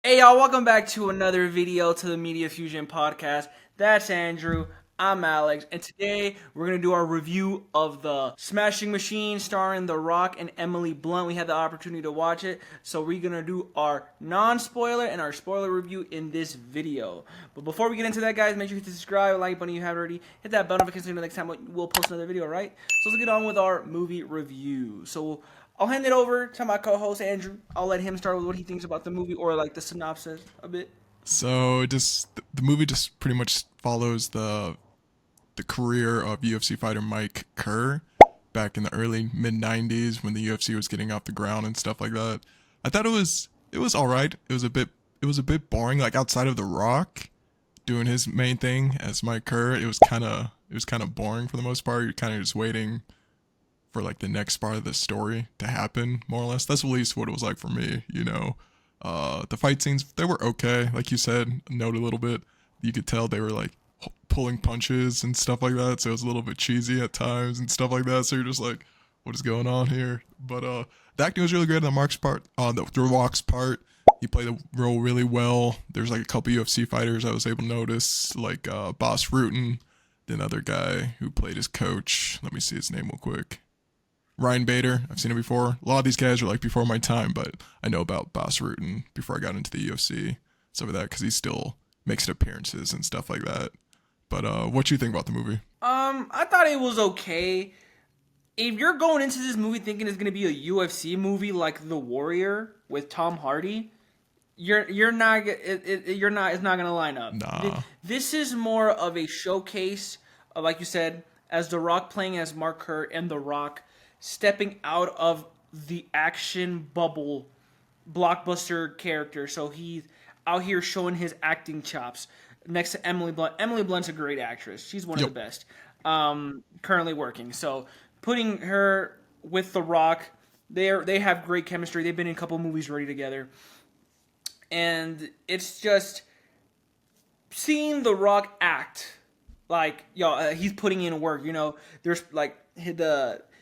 Hey y'all, welcome back to another video to the Media Fusion podcast. That's Andrew, I'm Alex, and today we're going to do our review of the Smashing Machine starring The Rock and Emily Blunt. We had the opportunity to watch it, so we're going to do our non-spoiler and our spoiler review in this video. But before we get into that, guys, make sure you hit the subscribe, like button if you haven't already, hit that bell notification so the next time we'll post another video, right? So let's get on with our movie review. So I'll hand it over to my co-host Andrew. I'll let him start with what he thinks about the movie or like the synopsis a bit. So the movie just pretty much follows the career of UFC fighter Mike Kerr back in the early mid '90s when the UFC was getting off the ground and stuff like that. I thought it was all right. It was a bit boring. Like outside of The Rock doing his main thing as Mike Kerr, it was kind of boring for the most part. You're kind of just waiting for like the next part of the story to happen, more or less. That's at least what it was like for me. The fight scenes, they were okay. Like you said, note a little bit. You could tell they were like pulling punches and stuff like that. So it was a little bit cheesy at times and stuff like that. So you're just like, what is going on here? But the acting was really good on Mark's part. The Rock's part, he played the role really well. There's like a couple UFC fighters I was able to notice, like Boss Rutan, the other guy who played his coach. Let me see his name real quick. Ryan Bader, I've seen him before. A lot of these guys are like before my time, but I know about Boss Rutan before I got into the UFC. Stuff like that, because he still makes appearances and stuff like that. But what you think about the movie? I thought it was okay. If you're going into this movie thinking it's gonna be a UFC movie like The Warrior with Tom Hardy, you're not it's not gonna line up. Nah. This is more of a showcase of, like you said, as The Rock playing as Mark Kerr and The Rock stepping out of the action bubble blockbuster character. So he's out here showing his acting chops next to Emily Blunt. Emily Blunt's a great actress. She's one of the best. Currently working. So putting her with The Rock, they have great chemistry. They've been in a couple movies already together. And it's just seeing The Rock act like, he's putting in work. There's like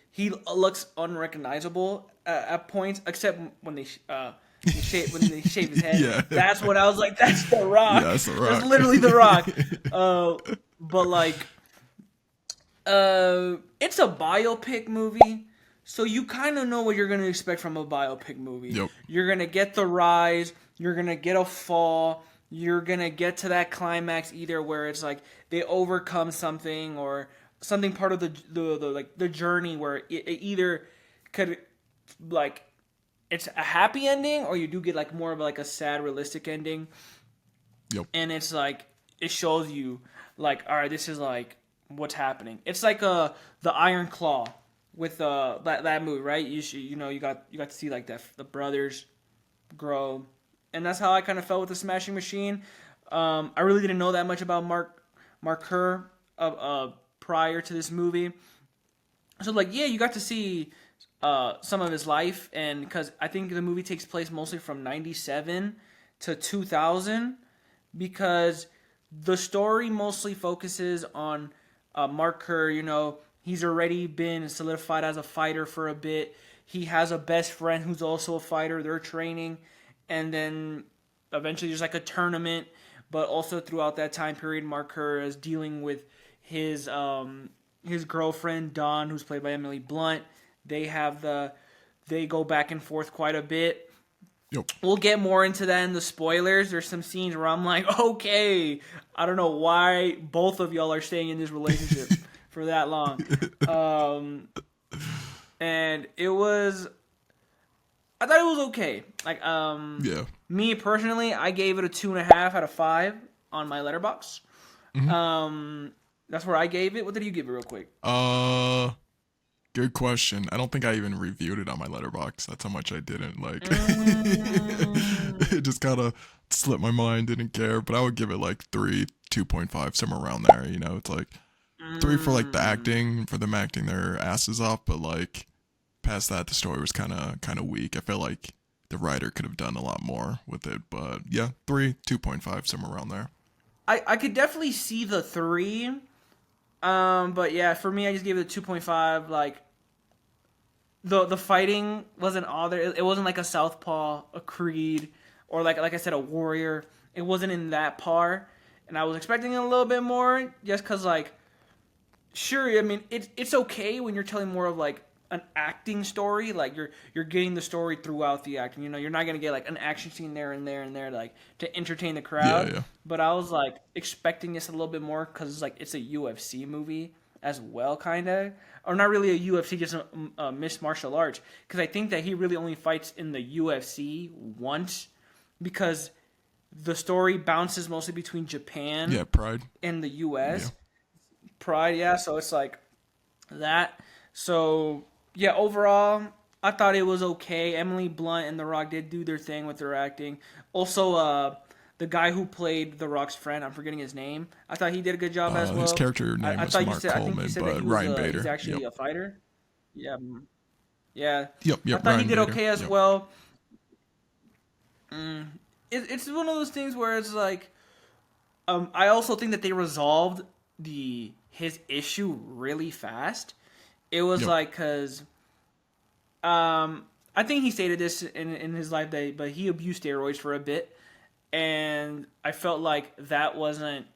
he looks unrecognizable at points, except when they shave his head. Yeah. That's what I was like. That's The Rock. Yeah, that's The Rock. That's literally The Rock. But like, it's a biopic movie, so you kind of know what you're gonna expect from a biopic movie. Yep. You're gonna get the rise. You're gonna get a fall. You're gonna get to that climax either where it's like they overcome something or something part of the journey where it either could like it's a happy ending or you do get like more of like a sad realistic ending. Yep. And it's like it shows you like, all right, this is like what's happening. It's like the Iron Claw with that movie, right? You got to see like the brothers grow, and that's how I kind of felt with the Smashing Machine. I really didn't know that much about Mark Kerr prior to this movie. So like, yeah, you got to see some of his life, and because I think the movie takes place mostly from 97 to 2000, because the story mostly focuses on Mark Kerr. He's already been solidified as a fighter for a bit. He has a best friend who's also a fighter. They're training, and then eventually there's like a tournament. But also throughout that time period, Mark Kerr is dealing with his girlfriend Dawn, who's played by Emily Blunt. They go back and forth quite a bit. Yep. We'll get more into that in the spoilers. There's some scenes where I'm like, okay, I don't know why both of y'all are staying in this relationship for that long. And I thought it was okay. Like, Yeah. me personally, I gave it a 2.5 out of 5 on my letterbox. That's where I gave it. What did you give it, real quick? Good question. I don't think I even reviewed it on my letterbox. That's how much I didn't like. It just kind of slipped my mind. Didn't care, but I would give it like 3, 2.5, somewhere around there. It's like 3 for like the acting, for them acting their asses off, but like past that, the story was kind of weak. I felt like the writer could have done a lot more with it, but yeah, 3, 2.5, somewhere around there. I could definitely see the 3. But yeah, for me, I just gave it a 2.5. Like, the fighting wasn't all there. It wasn't like a Southpaw, a Creed, or like I said, a warrior. It wasn't in that par, and I was expecting a little bit more, just because like, sure, I mean it's okay when you're telling more of like an acting story, like you're getting the story throughout the acting. You know, you're not gonna get like an action scene there and there and there like to entertain the Yeah, crowd. yeah. But I was like expecting this a little bit more because it's like it's a UFC movie as well, kind of, or not really a UFC, just a mixed martial arts. Because I think that he really only fights in the UFC once, because the story bounces mostly between Japan Yeah, Pride. and the US. Yeah. Pride, yeah. So it's like that. So yeah, overall, I thought it was okay. Emily Blunt and The Rock did do their thing with their acting. Also, the guy who played The Rock's friend, I'm forgetting his name. I thought he did a good job as well. His character name I was thought Mark I think you Coleman, said that but he was Ryan he's Bader. actually Yep. a fighter. Yeah, yeah. Yep. I Yep. thought he Ryan did Bader. okay as Yep. well. It's one of those things where it's like, I also think that they resolved his issue really fast. It was Yep. like, because I think he stated this in his life day, but he abused steroids for a bit, and I felt like that wasn't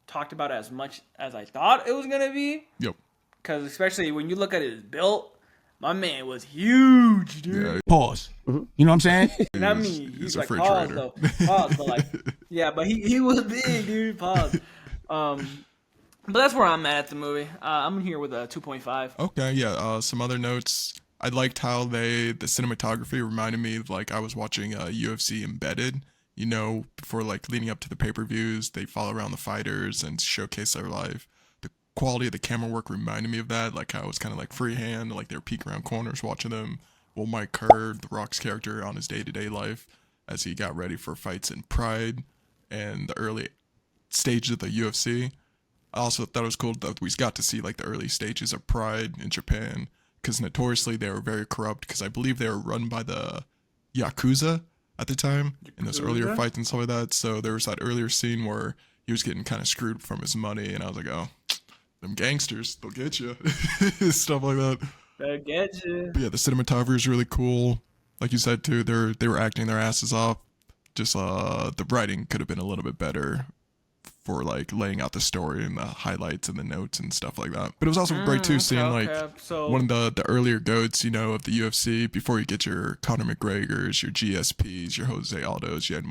talked about as much as I thought it was gonna be. Yep. Because especially when you look at his build, my man was huge, dude. Yeah. Pause. You know what I'm saying? Not He's- me. he's He's a like pause refrigerator. though. Pause, but like, yeah, but he was big, dude. Pause. But that's where I'm at the movie. I'm here with a 2.5. Okay, yeah. Some other notes. I liked how the cinematography reminded me of like I was watching UFC Embedded. You know, before like leading up to the pay-per-views, they follow around the fighters and showcase their life. The quality of the camera work reminded me of that. Like how it was kind of like freehand, like they were peeking around corners watching them. Well, Mike Kerr, The Rock's character, on his day-to-day life as he got ready for fights in Pride and the early stages of the UFC. I also thought it was cool that we got to see like the early stages of Pride in Japan, because notoriously they were very corrupt, because I believe they were run by the Yakuza at the time in those earlier Yakuza? fights and stuff like that. So there was that earlier scene where he was getting kind of screwed from his money, and I was like, oh, them gangsters, they'll get you. Stuff like that. Better get you. But yeah, the cinematography is really cool. Like you said too, they were acting their asses off. Just the writing could have been a little bit better for like laying out the story and the highlights and the notes and stuff like that. But it was also great too seeing like So, one of the earlier goats, you know, of the UFC before you get your Conor McGregors, your GSPs, your Jose Aldos. You had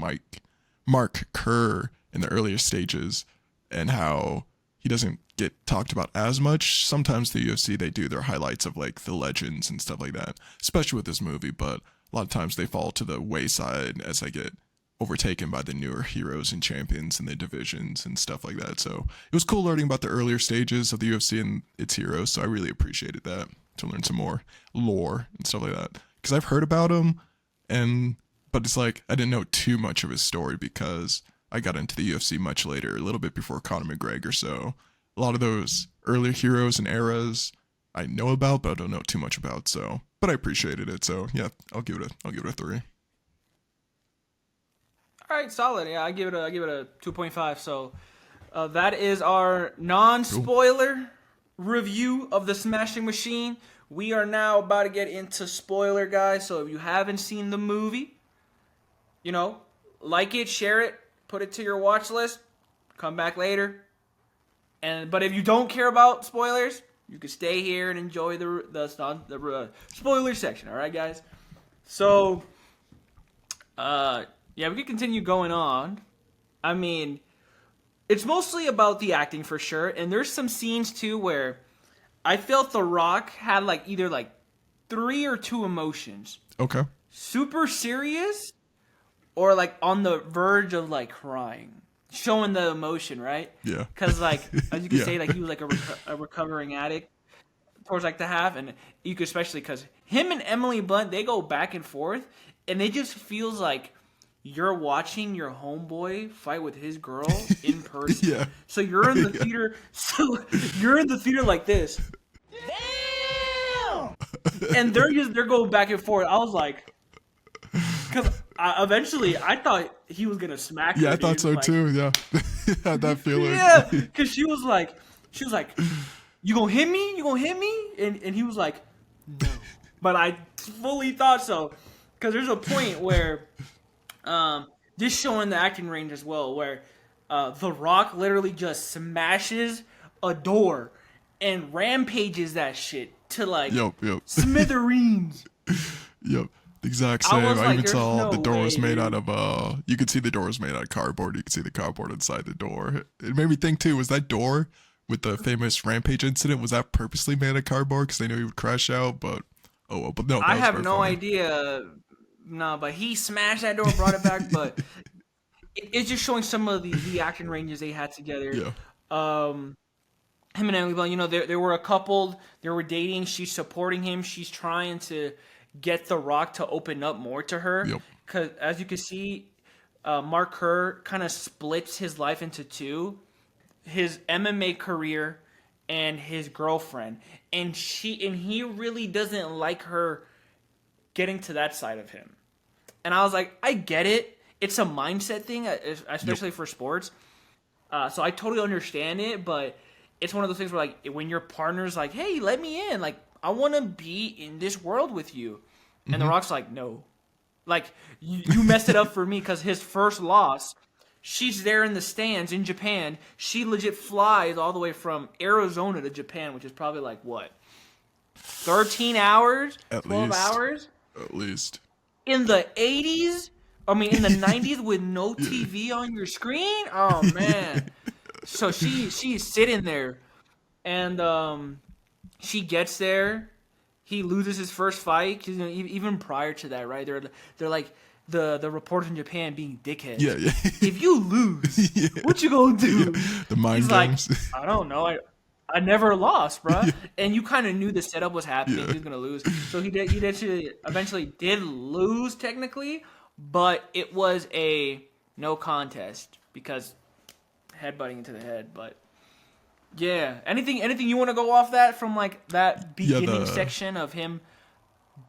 Mark Kerr in the earlier stages, and how he doesn't get talked about as much. Sometimes the UFC, they do their highlights of like the legends and stuff like that, especially with this movie, but a lot of times they fall to the wayside as they get overtaken by the newer heroes and champions in the divisions and stuff like that. So it was cool learning about the earlier stages of the UFC and its heroes. So I really appreciated that, to learn some more lore and stuff like that, because I've heard about him, but it's like I didn't know too much of his story because I got into the UFC much later, a little bit before Conor McGregor. So a lot of those earlier heroes and eras I know about, but I don't know too much about. So, but I appreciated it. So yeah, I'll give it a 3. all right, solid. Yeah, I give it a 2.5. So that is our non-spoiler review of the Smashing Machine. We are now about to get into spoiler, guys. So if you haven't seen the movie, you know, like it, share it, put it to your watch list, come back later. But if you don't care about spoilers, you can stay here and enjoy the spoiler section. All right, guys. So, yeah, we could continue going on. I mean, it's mostly about the acting for sure, and there's some scenes too where I felt The Rock had like either like 3 or 2 emotions. Okay. Super serious, or like on the verge of like crying, showing the emotion, right? Yeah. Because like as you can Yeah. say, like he was like a recovering addict towards like the half, and you could especially because him and Emily Blunt, they go back and forth, and it just feels like you're watching your homeboy fight with his girl in person. Yeah. So you're in the theater. So you're in the theater like this. Damn! And they're going back and forth. I was like, because eventually I thought he was gonna smack her. Yeah, I thought dude. so Like, too. Yeah, had that feeling. Yeah, because she was like, you gonna hit me? You gonna hit me? And he was like, no. But I fully thought so, because there's a point where, this showing the acting range as well, where The Rock literally just smashes a door and rampages that shit to like Yep. smithereens. Yep. The exact I same. was I like, even "There's saw no the door was way, made dude." out of you could see the door was made out of cardboard. You could see the cardboard inside the door. It made me think too, was that door with the famous rampage incident, was that purposely made out of cardboard because they knew he would crash out? But oh well, but no, that I was have very no funny. idea. No, but he smashed that door, brought it back. But it's just showing some of the acting ranges they had together. Yeah. Um, him and Emily Blunt, they were a couple. They were dating. She's supporting him. She's trying to get The Rock to open up more to her. Yep. Because as you can see, Mark Kerr kind of splits his life into two: his MMA career and his girlfriend. And he really doesn't like her getting to that side of him. And I was like, I get it. It's a mindset thing, especially for sports. So I totally understand it, but it's one of those things where, like, when your partner's like, "Hey, let me in. Like, I want to be in this world with you," and The Rock's like, "No, like, you messed it up for me," because his first loss, she's there in the stands in Japan. She legit flies all the way from Arizona to Japan, which is probably like what, 13 hours, At 12 least. hours At least. in the 80s. I mean, in the 90s with no TV on your screen. Oh man. So she's sitting there, and she gets there. He loses his first fight. 'Cause, even prior to that, right? They're like the reporters in Japan being dickheads. Yeah. If you lose, Yeah. what you gonna do? The mind He's like, games. I don't know. I never lost, bruh. And you kind of knew the setup was happening. Yeah. He was gonna lose. So he eventually did lose technically, but it was a no contest because headbutting into the head. But yeah, anything you want to go off that from like that Yeah, beginning section of him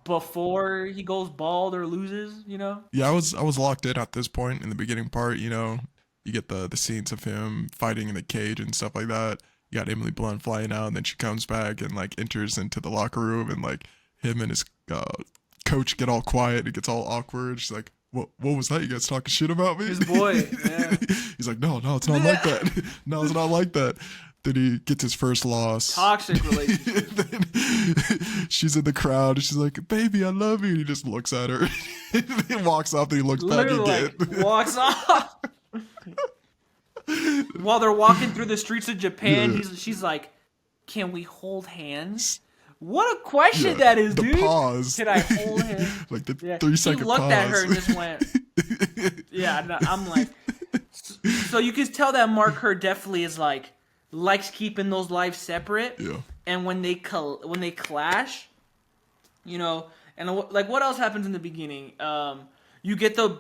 before he goes bald or loses? Yeah, I was locked in at this point in the beginning part. You get the scenes of him fighting in the cage and stuff like that. You got Emily Blunt flying out, and then she comes back and like enters into the locker room, and like him and his coach get all quiet. It gets all awkward. She's like, "What was that? You guys talking shit about me?" His boy, yeah. He's like, "No, it's not like that. No, it's not like that." Then he gets his first loss. Toxic relationship. Then she's in the crowd and she's like, "Baby, I love you." And he just looks at her. He walks off and he looks back Literally, again. like, walks off. While they're walking through the streets of Japan, Yeah. she's like, "Can we hold hands?" What a question Yeah, that is, the dude. pause. Can I hold him? Like the Yeah. 3-second He looked pause. at her and just went, yeah. No, I'm like, so you can tell that Mark Kerr definitely is like likes keeping those lives separate. Yeah. And when they clash, and like what else happens in the beginning? You get the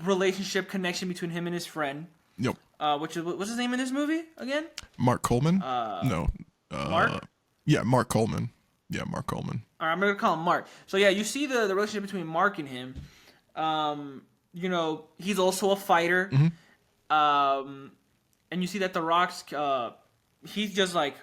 relationship connection between him and his friend. Yep. What's his name in this movie again? Mark Coleman? No. Mark? Yeah, Mark Coleman. Yeah, Mark Coleman. All right, I'm gonna call him Mark. So yeah, you see the relationship between Mark and him. He's also a fighter. And you see that The Rock's he's just like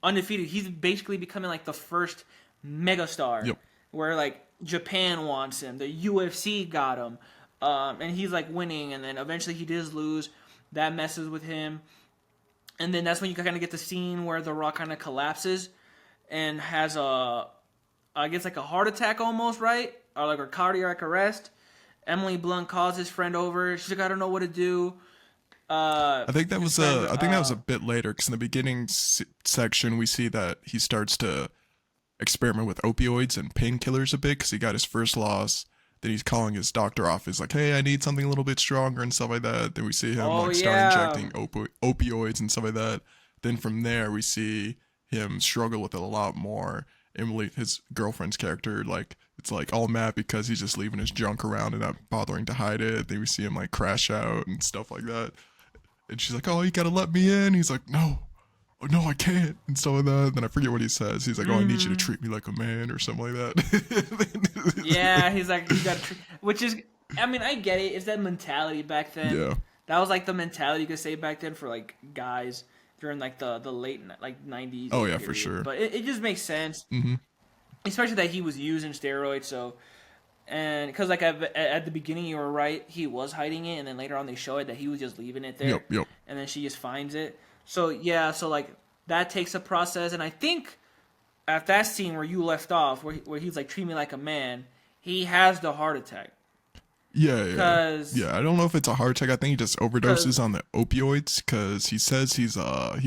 undefeated. He's basically becoming like the first megastar. Yep. Where like Japan wants him, the UFC got him, and he's like winning. And then eventually he does lose. That messes with him. And then that's when you kind of get the scene where The Rock kind of collapses and has I guess like a heart attack almost, right? Or like a cardiac arrest. Emily Blunt calls his friend over. She's like, I don't know what to do. I think that his was friend, I think that was a bit later because in the beginning section we see that he starts to experiment with opioids and painkillers a bit because he got his first loss. Then he's calling his doctor office like, "Hey, I need something a little bit stronger," and stuff like that. Then we see him start injecting opioids and stuff like that. Then from there we see him struggle with it a lot more. Emily, his girlfriend's character, like it's like all mad because he's just leaving his junk around and not bothering to hide it. Then we see him like crash out and stuff like that. And she's like, "Oh, you gotta let me in." He's like, "No, oh, no, I can't," and stuff like that. Then I forget what he says. He's like, "Oh, I need you to treat me like a man," or something like that. Yeah, he's like, you got to which is, I mean, I get it. It's that mentality back then. Yeah. That was like the mentality you could say back then for like guys during like the late like 90s. Oh, yeah, period. for sure. But it just makes sense. Mm-hmm. Especially that he was using steroids. So And because like at the beginning you were right, he was hiding it, and then later on they show it that he was just leaving it there. Yep. And then she just finds it. So yeah, so like that takes a process, and I think at that scene where you left off, where he's like treat me like a man, he has the heart attack. Yeah. I don't know if it's a heart attack. I think he just overdoses on the opioids because he says he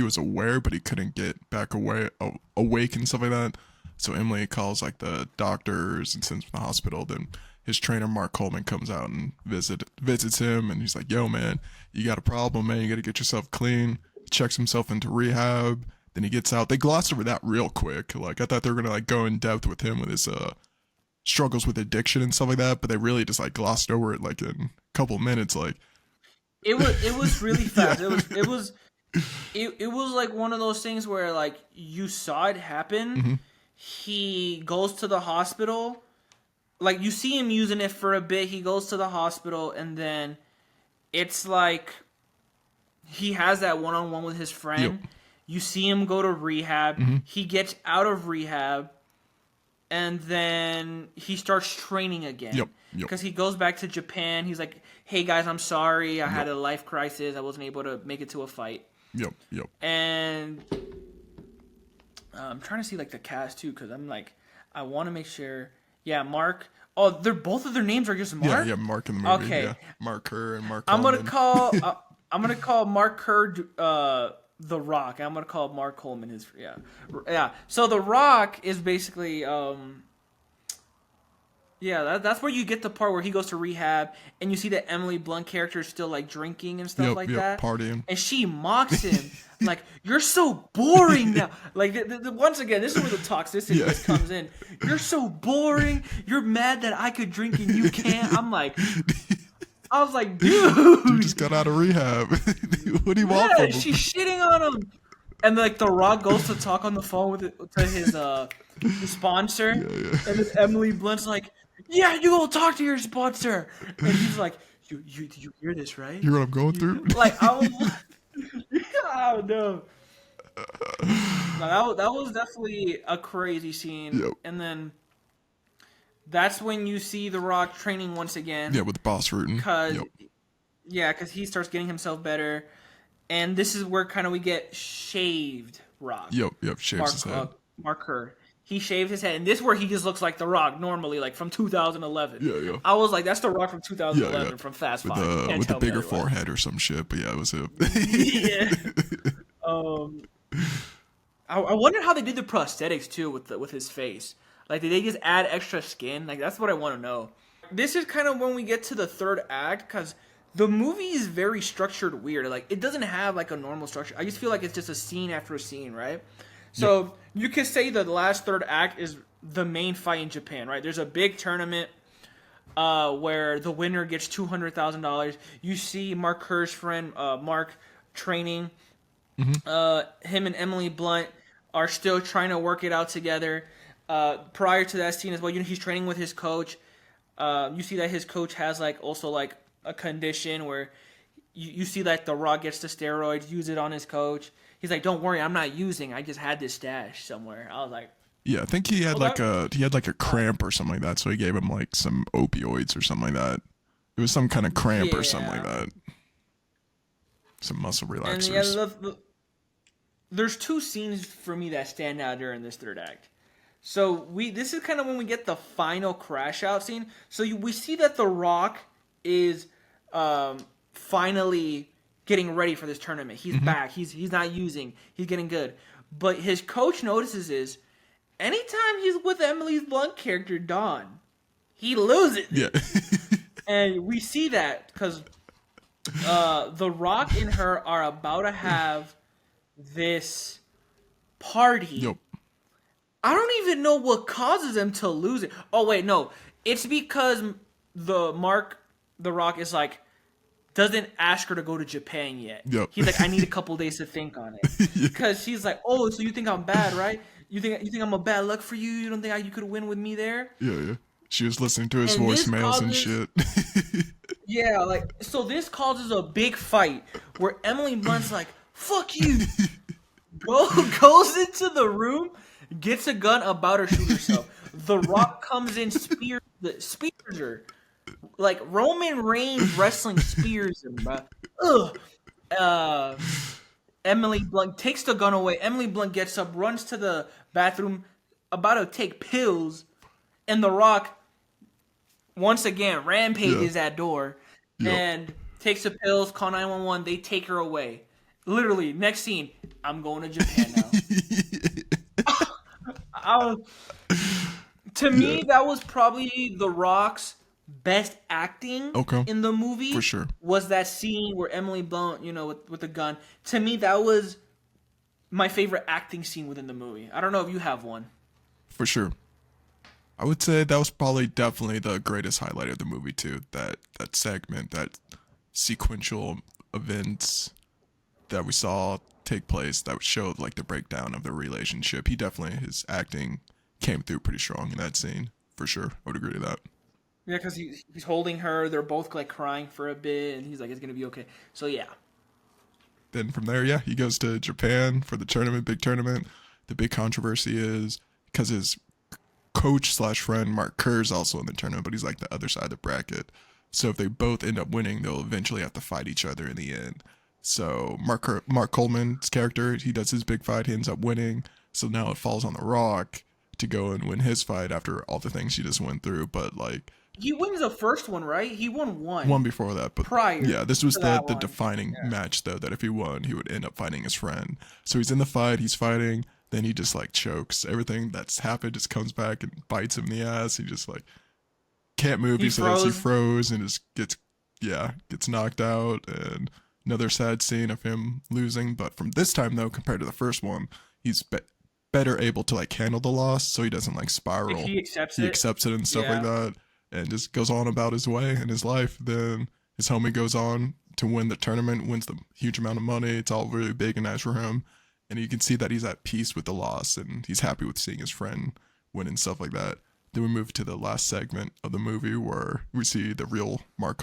was aware, but he couldn't get back awake and stuff like that. So Emily calls like the doctors and sends him to the hospital. Then his trainer Mark Coleman comes out and visits him, and he's like, "Yo, man, you got a problem, man. You got to get yourself clean." Checks himself into rehab. Then he gets out. They glossed over that real quick. Like I thought they were gonna like go in depth with him with his struggles with addiction and stuff like that, but they really just like glossed over it like in a couple minutes. Like it was really fast. It was like one of those things where like you saw it happen. Mm-hmm. He goes to the hospital. Like you see him using it for a bit. He goes to the hospital, and then it's like he has that one-on-one with his friend. Yep. You see him go to rehab. Mm-hmm. He gets out of rehab, and then he starts training again. Yep. Because he goes back to Japan. He's like, "Hey guys, I'm sorry. I had a life crisis. I wasn't able to make it to a fight." Yep. And I'm trying to see like the cast too, because I'm like, I want to make sure. Yeah, Mark. Oh, they're both of their names are just Mark. Yeah, Mark in the movie. Okay. Yeah. Mark Kerr and Mark. I'm Coleman. gonna call Mark Kerr the Rock. I'm gonna call Mark Coleman his yeah. So the Rock is basically that's where you get the part where he goes to rehab and you see that Emily Blunt character is still like drinking and stuff like that, partying, and she mocks him like, "You're so boring now." Like once again, this is where the toxicity comes in. "You're so boring. You're mad that I could drink and you can't." I was like, dude, you just got out of rehab. What do you want from him? She's shitting on him. And like The Rock goes to talk on the phone to his sponsor, and then Emily Blunt's like, "Yeah, you go talk to your sponsor," and he's like, "You hear this, right? You hear what I'm going through?" Like I don't know. No, that was definitely a crazy scene. Yep. And then that's when you see The Rock training once again. Yeah, with Boss Rutan. Because he starts getting himself better. And this is where kind of we get shaved Rock. Yep, shaves his head. Mark Kerr. He shaved his head. And this is where he just looks like The Rock normally, like from 2011. Yeah. I was like, that's The Rock from 2011 from Fast Five. With the bigger forehead or some shit, but yeah, it was him. Yeah. I wonder how they did the prosthetics too with his face. Like, did they just add extra skin? Like, that's what I want to know. This is kind of when we get to the third act, because the movie is very structured weird. Like, it doesn't have, like, a normal structure. I just feel like it's just a scene after a scene, right? So, you could say the last third act is the main fight in Japan, right? There's a big tournament where the winner gets $200,000. You see Mark Kerr's friend, Mark, training. Mm-hmm. Him and Emily Blunt are still trying to work it out together. Prior to that scene as well, he's training with his coach. You see that his coach has also a condition where you see that The Rock gets the steroids, use it on his coach. He's like, "Don't worry, I'm not using. I just had this stash somewhere." I was like, yeah, I think he had a cramp or something like that, so he gave him like some opioids or something like that. It was some kind of cramp or something like that. Some muscle relaxers. And there's two scenes for me that stand out during this third act. So this is kind of when we get the final crash out scene. So we see that The Rock is finally getting ready for this tournament. He's back. He's not using. He's getting good. But his coach notices anytime he's with Emily Blunt character Dawn, he loses. Yeah. And we see that because The Rock and her are about to have this party. Yep. I don't even know what causes them to lose it. Oh wait, no. It's because The Rock is like, doesn't ask her to go to Japan yet. Yep. He's like, "I need a couple days to think on it." Because she's like, "Oh, so you think I'm bad, right? You think I'm a bad luck for you? You don't think you could win with me there?" Yeah. She was listening to his voicemails and shit. Yeah, so this causes a big fight where Emily Blunt's like, "Fuck you." Goes into the room, gets a gun, about to shoot herself. The Rock comes in, spears her. Like Roman Reigns wrestling spears him, bro. Ugh. Uh, Emily Blunt takes the gun away. Emily Blunt gets up, runs to the bathroom, about to take pills, and The Rock once again rampages that door and takes the pills. Call 911. They take her away. Literally, next scene, I'm going to Japan now. To me, that was probably The Rock's best acting in the movie. For sure. Was that scene where Emily Blunt, with the gun. To me, that was my favorite acting scene within the movie. I don't know if you have one. For sure. I would say that was probably definitely the greatest highlight of the movie too. That segment, that sequential events that we saw take place that showed like the breakdown of the relationship. His acting came through pretty strong in that scene, for sure. I would agree to that. Yeah, because he's holding her. They're both like crying for a bit, and he's like, "It's gonna be okay." So yeah. Then from there, he goes to Japan for the tournament, big tournament. The big controversy is because his coach / friend Mark Kerr is also in the tournament, but he's like the other side of the bracket. So if they both end up winning, they'll eventually have to fight each other in the end. So Mark Coleman's character, he does his big fight, he ends up winning. So now it falls on The Rock to go and win his fight after all the things he just went through. But like, he wins the first one, right? He won one. One before that, but prior. Yeah, this was the one. defining match though. That if he won, he would end up fighting his friend. So he's in the fight, he's fighting, then he just like chokes. Everything that's happened just comes back and bites him in the ass. He just like can't move. He says he froze and just gets knocked out. And another sad scene of him losing. But from this time though, compared to the first one, he's better able to like handle the loss, so he doesn't like spiral. He accepts it and stuff like that, and just goes on about his way in his life. Then his homie goes on to win the tournament, wins the huge amount of money. It's all really big and nice for him, and you can see that he's at peace with the loss, and he's happy with seeing his friend win and stuff like that. Then we move to the last segment of the movie where we see the real Mark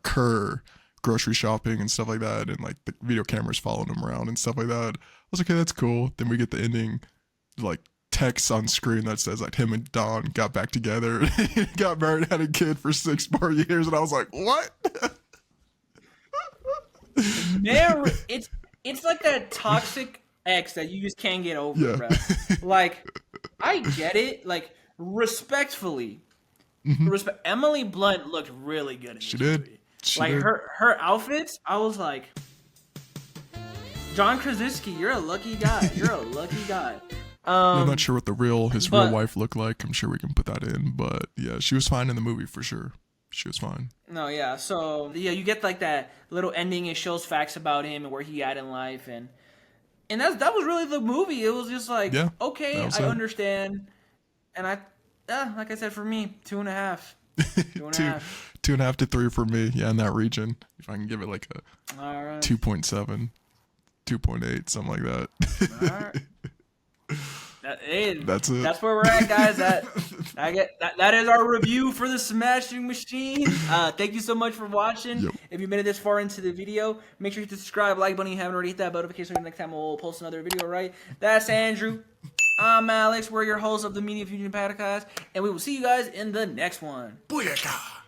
Kerr grocery shopping and stuff like that, and like the video cameras following him around and stuff like that. I was like, okay, that's cool. Then we get the ending, like text on screen that says like him and Dawn got back together, got married, had a kid for 6 more years, and I was like, what? It's like that toxic ex that you just can't get over, bro. Like, I get it. Like, respectfully, Emily Blunt looked really good in this movie. She did. Her outfits, I was like, John Krasinski, you're a lucky guy. You're a lucky guy. I'm not sure what real wife looked like. I'm sure we can put that in, but yeah, she was fine in the movie for sure. She was fine. No, yeah. So yeah, you get like that little ending. It shows facts about him and where he at in life, and that was really the movie. It was just like, okay, I understand, and like I said, for me, 2.5. 2.5 to 3 for me. Yeah, in that region. If I can give it like a 2.7, 2.8, something like that. All right. That's it. That's where we're at, guys. That is our review for the Smashing Machine. Thank you so much for watching. Yep. If you've made it this far into the video, make sure you subscribe, like button if you haven't already, hit that notification so next time we'll post another video, right? That's Andrew. I'm Alex. We're your hosts of the Media Fusion Podcast, and we will see you guys in the next one. Booyaka!